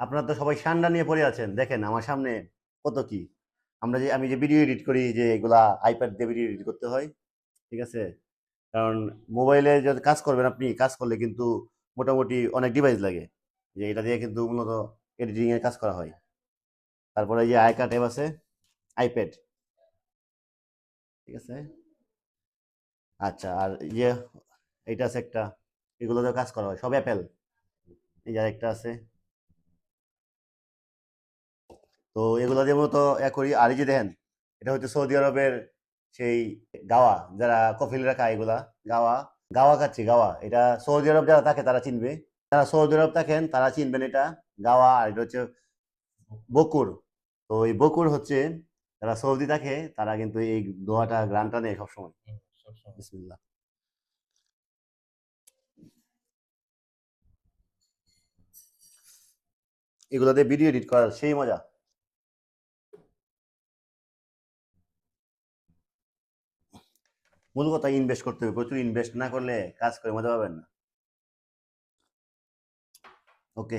আপনারা তো সবাই সান্ডা নিয়ে পড়ে আছেন, দেখেন আমার সামনে কত কি। আমি যে ভিডিও এডিট করি, যে এগুলা আইপ্যাড দিয়ে ভিডিও এডিট করতে হয়, ঠিক আছে? কারণ মোবাইলে যদি কাজ করবেন, আপনি কাজ করলে কিন্তু মোটামুটি অনেক ডিভাইস লাগে, যে এটা দিয়ে কিন্তু মূলত এডিটিং এর কাজ করা হয়। তারপরে এই যে আইকা ট্যাব আছে, আইপ্যাড, ঠিক আছে? আচ্ছা, আর এই যে এটা আছে একটা, এগুলোতে কাজ করা হয় সব অ্যাপেল। এই যে আরেকটা আছে। তো এগুলো দিয়ে মূলত করি। আর এই যে দেখেন, এটা হচ্ছে সৌদি আরবের সেই গাওয়া, যারা কফিলরা খায় এগুলা, গাওয়া। গাওয়া খাচ্ছি, গাওয়া। এটা সৌদি আরব যারা থাকে তারা চিনবে, যারা সৌদি আরব থাকেন তারা চিনবেন এটা। গাওয়া। আর এটা হচ্ছে বকুর। তো এই বকুর হচ্ছে, যারা সৌদি থাকে তারা কিন্তু এই দোয়াটা গ্রানটা নেয় সবসময়। বিসমিল্লাহ। এগুলোতে ভিডিও এডিট করার সেই মজা। মূল কথা ইনভেস্ট করতে হবে, প্রচুর ইনভেস্ট না করলে কাজ করে মজা পাবেন না। ওকে।